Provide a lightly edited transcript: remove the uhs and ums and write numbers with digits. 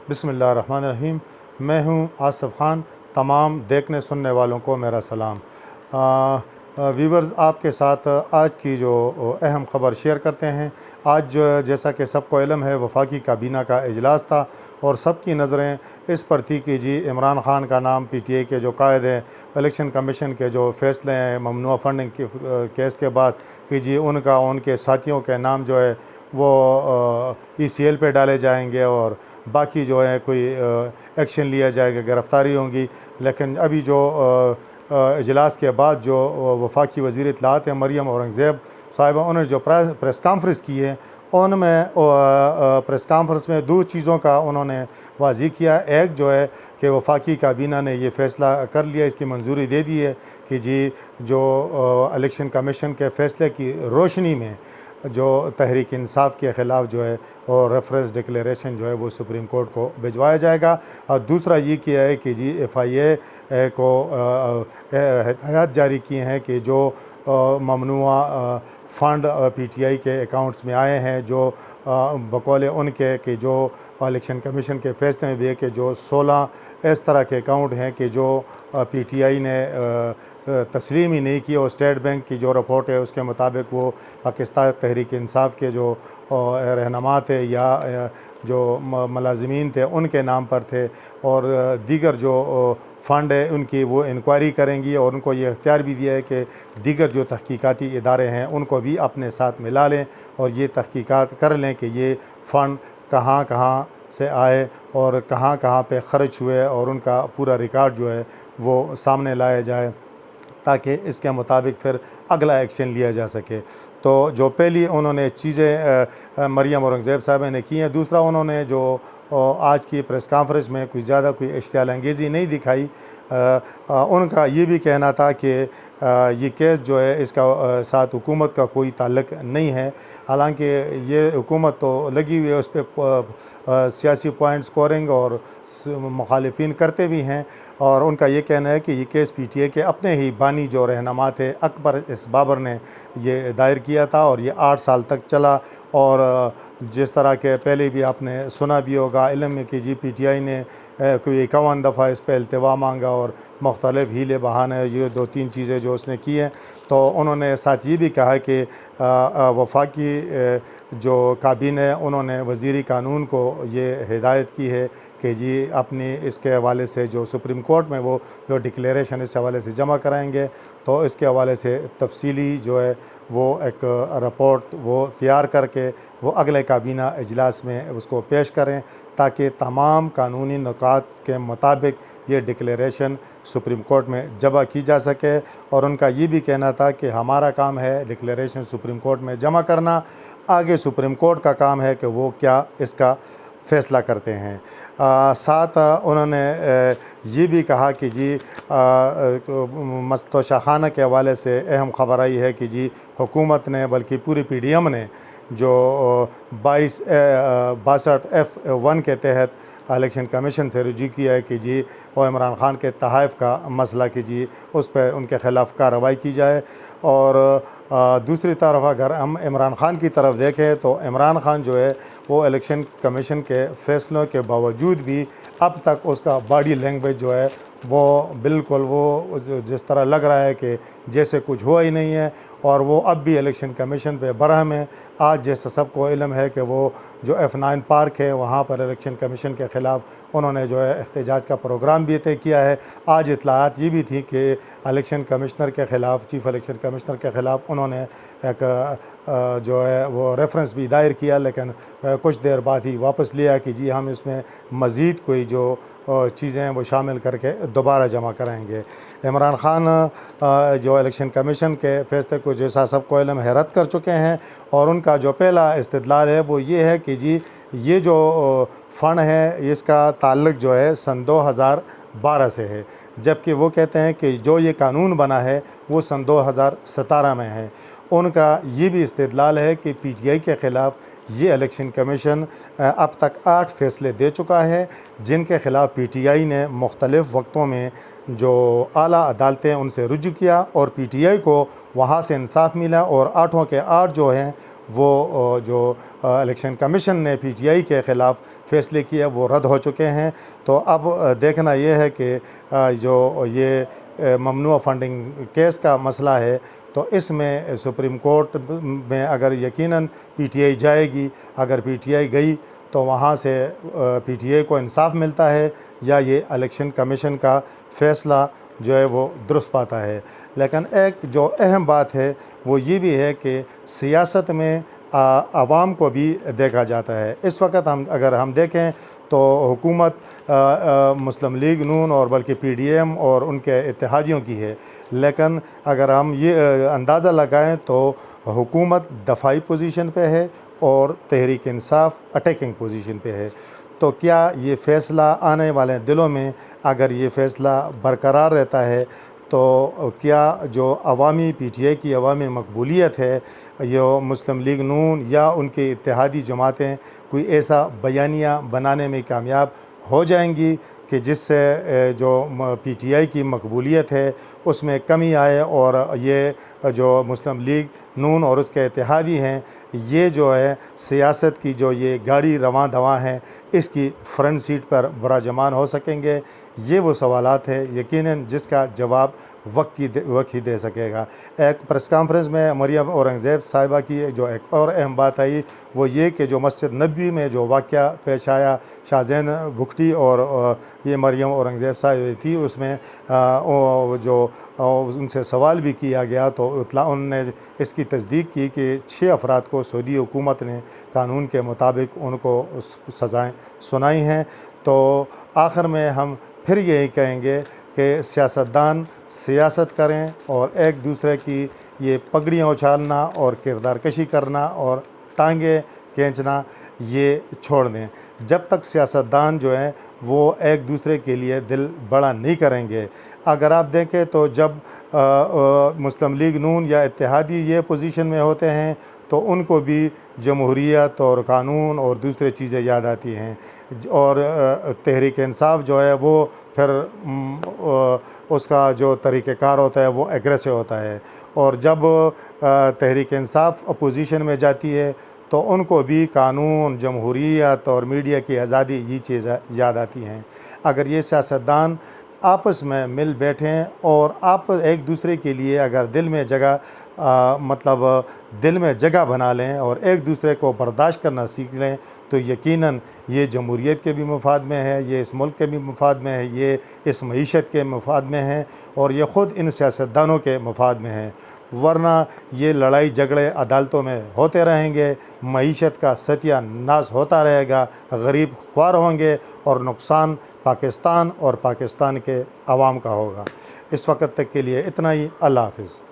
बिस्मिल्लाहिर्रहमानिर्रहीम। मैं हूँ आसिफ़ ख़ान। तमाम देखने सुनने वालों को मेरा सलाम। वीवर्स, आपके साथ आज की जो अहम ख़बर शेयर करते हैं। आज जैसा कि सबको इल्म है, वफाकी काबीना का इजलास था और सबकी नज़रें इस पर थी कि जी इमरान ख़ान का नाम PTI के जो कायद हैं, इलेक्शन कमीशन के जो फ़ैसले हैं ममनुआ फ़ंडिंग के केस के बाद, कि जी उनका उनके साथियों के नाम जो है वो ECL पे डाले जाएंगे और बाकी जो है कोई एक्शन लिया जाएगा, गिरफ़्तारी होंगी। लेकिन अभी जो इजलास के बाद जो वफाकी वज़ीर इत्तलाआत हैं मरियम औरंगज़ेब साहिबा, उन्होंने जो प्रेस कॉन्फ्रेंस की है, उनमें प्रेस कॉन्फ्रेंस में दो चीज़ों का उन्होंने वाज़ी किया। एक जो है कि वफाकी काबीना ने ये फ़ैसला कर लिया, इसकी मंजूरी दे दी है कि जी जो इलेक्शन कमीशन के फ़ैसले की रोशनी में जो तहरीक इंसाफ के ख़िलाफ़ जो है और रेफरेंस डिक्लेरेशन जो है वो सुप्रीम कोर्ट को भिजवाया जाएगा। और दूसरा ये किया है कि जी FIA को हिदायत जारी किए हैं कि जो ममनुआ फ़ंड PTI के अकाउंट्स में आए हैं, जो बकौल उनके कि जो इलेक्शन कमीशन के फ़ैसले में भी है कि जो 16 इस तरह के अकाउंट हैं कि जो PTI ने तस्लीम ही नहीं की, और स्टेट बैंक की जो रिपोर्ट है उसके मुताबिक वो पाकिस्तान तहरीक इंसाफ के जो रहनुमा थे या जो मुलाज़मीन थे उनके नाम पर थे, और दीगर जो फ़ंड है उनकी वो इंक्वायरी करेंगी। और उनको ये इख्तियार भी दिया है कि दीगर जो तहकीकाती इदारे हैं उनको भी अपने साथ मिला लें और ये तहकीकात कर लें कि ये फ़ंड कहाँ कहाँ से आए और कहाँ कहाँ पे ख़र्च हुए, और उनका पूरा रिकॉर्ड जो है वो सामने लाया जाए ताकि इसके मुताबिक फिर अगला एक्शन लिया जा सके। तो जो पहली उन्होंने चीज़ें मरियम औरंगज़ेब साहब ने की हैं। दूसरा, उन्होंने जो आज की प्रेस कॉन्फ्रेंस में कुछ ज़्यादा कोई इश्तियाल अंगेज़ी नहीं दिखाई। उनका ये भी कहना था कि ये केस जो है इसका साथ हुकूमत का कोई ताल्लुक़ नहीं है। हालांकि ये हुकूमत तो लगी हुई है उस पर सियासी पॉइंट स्कोरिंग और मुखालिफिन करते भी हैं, और उनका ये कहना है कि ये केस PTI के अपने ही बानी जो रहनुमा थे अकबर इस बाबर ने ये दायर किया था और ये 8 साल तक चला। और जिस तरह के पहले भी आपने सुना भी होगा इल्म में कि जी PTI ने कोई 51 दफ़ा इस पर अल्तवा मांगा और मुख्तलिफ हीले बहाने, ये 2-3 चीज़ें जो उसने की हैं। तो उन्होंने साथ ये भी कहा कि वफाकी जो काबीना उन्होंने वज़ीर कानून को ये हिदायत की है कि जी अपनी इसके हवाले से जो सुप्रीम कोर्ट में वो जो डिक्लेरेशन इस हवाले से जमा कराएंगे, तो इसके हवाले से तफसीली जो है वो एक रिपोर्ट वो तैयार करके वो अगले काबीना इजलास में उसको पेश करें ताकि तमाम कानूनी नुकात के मुताबिक ये डिक्लेरेशन सुप्रीम कोर्ट में जमा की जा सके। और उनका ये भी कहना था कि हमारा काम है डिक्लेरेशन सुप्रीम कोर्ट में जमा करना, आगे सुप्रीम कोर्ट का काम है कि वो क्या इसका फ़ैसला करते हैं। साथ उन्होंने ये भी कहा कि जी मस्तशाखाना के हवाले से अहम ख़बर आई है कि जी हुकूमत ने बल्कि पूरी PDM ने जो 62F1 के तहत इलेक्शन कमीशन से रुजू किया है कि जी वो इमरान ख़ान के तहफ़ का मसला कि जी उस पर उनके ख़िलाफ़ कार्रवाई की जाए। और दूसरी तरफ अगर हम इमरान ख़ान की तरफ देखें तो इमरान ख़ान जो है वो इलेक्शन कमीशन के फ़ैसलों के बावजूद भी अब तक उसका बॉडी लैंग्वेज जो है वो बिल्कुल वो जिस तरह लग रहा है कि जैसे कुछ हुआ ही नहीं है, और वो अब भी इलेक्शन कमीशन पे बरहम है। आज जैसा सबको इल्म है कि वो जो F9 पार्क है वहाँ पर इलेक्शन कमीशन के ख़िलाफ़ उन्होंने जो है एहतजाज का प्रोग्राम भी तय किया है। आज इत्तलाआत ये भी थी कि इलेक्शन कमिश्नर के ख़िलाफ़, चीफ़ इलेक्शन कमिश्नर के ख़िलाफ़ उन्होंने एक जो है वो रेफरेंस भी दायर किया, लेकिन कुछ देर बाद ही वापस लिया कि जी हम इसमें मज़ीद कोई जो चीज़ें वो शामिल करके दोबारा जमा कराएंगे। इमरान ख़ान जो इलेक्शन कमीशन के फ़ैसले को जैसा सबको इल्म है रद्द कर चुके हैं, और उनका जो पहला इस्तिदलाल है वो ये है कि जी ये जो फ़ंड है इसका ताल्लुक़ जो है सन 2012 से है, जबकि वो कहते हैं कि जो ये कानून बना है वो सन 2017 में है। उनका ये भी इस्तेदलाल है कि PTI के ख़िलाफ़ ये इलेक्शन कमीशन अब तक 8 फ़ैसले दे चुका है, जिनके ख़िलाफ़ PTI ने मुख्तलिफ़ वक्तों में जो आला अदालतें उनसे रुजू किया और PTI को वहाँ से इंसाफ मिला और 8 के 8 जो हैं वो जो इलेक्शन कमीशन ने PTI के ख़िलाफ़ फ़ैसले किए वो रद्द हो चुके हैं। तो अब देखना ये है कि जो ये ममनुआ फंडिंग केस का मसला है, तो इसमें सुप्रीम कोर्ट में अगर यकीनन PTI जाएगी, अगर PTI गई तो वहाँ से PTI को इंसाफ मिलता है या ये इलेक्शन कमीशन का फ़ैसला जो है वो दुरुस्त पाता है। लेकिन एक जो अहम बात है वो ये भी है कि सियासत में आवाम को भी देखा जाता है। इस वक्त अगर हम देखें तो हुकूमत मुस्लिम लीग नून और बल्कि PDM और उनके इत्तेहादियों की है, लेकिन अगर हम ये अंदाज़ा लगाएं तो हुकूमत दफ़ाई पोजीशन पे है और तहरीक इंसाफ अटैकिंग पोजीशन पे है। तो क्या ये फ़ैसला आने वाले दिनों में अगर ये फ़ैसला बरकरार रहता है तो क्या जो अवामी PTI की अवामी मकबूलियत है, ये मुस्लिम लीग नून या उनके इत्तेहादी जमातें कोई ऐसा बयानिया बनाने में कामयाब हो जाएंगी कि जिससे जो PTI की मकबूलियत है उसमें कमी आए और ये जो मुस्लिम लीग नून और उसके इत्तेहादी हैं, ये जो है सियासत की जो ये गाड़ी रवां दवां है इसकी फ्रंट सीट पर बराजमान हो सकेंगे। ये वो सवालात है यकीनन जिसका जवाब वक्त ही दे सकेगा। एक प्रेस कॉन्फ्रेंस में मरियम औरंगज़ेब साहिबा की जो एक और अहम बात आई वो ये कि जो मस्जिद नबवी में जो वाक़या पेश आया, शाहज़ैन भुगटी और ये मरियम औरंगज़ेब साहिबा थी, उसमें जो उनसे सवाल भी किया गया तो उन्होंने इसकी तस्दीक की कि 6 अफराद को सऊदी हुकूमत ने कानून के मुताबिक उनको सज़ाएँ सुनाई हैं। तो आखिर में हम फिर यही कहेंगे कि सियासतदान सियासत करें और एक दूसरे की ये पगड़ियाँ उछालना और किरदार कशी करना और टांगे खींचना ये छोड़ दें। जब तक सियासतदान जो हैं वो एक दूसरे के लिए दिल बड़ा नहीं करेंगे। अगर आप देखें तो जब मुस्लिम लीग नून या इत्तेहादी ये पोजीशन में होते हैं तो उनको भी जमहूरियत और कानून और दूसरी चीज़ें याद आती हैं और तहरीक इंसाफ जो है वो फिर उसका जो तरीक़ेकार होता है वो एग्रेसिव होता है। और जब तहरीक इंसाफ अपोजिशन में जाती है तो उनको भी कानून, जमहूरियत और मीडिया की आज़ादी ये चीज़ें याद आती हैं। अगर ये सियासतदान आपस में मिल बैठें और आप एक दूसरे के लिए अगर दिल में जगह बना लें और एक दूसरे को बर्दाश्त करना सीख लें तो यकीनन ये जमहूरियत के भी मफाद में है, ये इस मुल्क के भी मफाद में है, ये इस मईशत के मफाद में है और ये ख़ुद इन सियासतदानों के मफाद में है। वरना ये लड़ाई झगड़े अदालतों में होते रहेंगे, मईशत का सत्यानाश होता रहेगा, गरीब ख्वार होंगे और नुकसान पाकिस्तान और पाकिस्तान के अवाम का होगा। इस वक्त तक के लिए इतना ही। अल्लाह हाफ़िज़।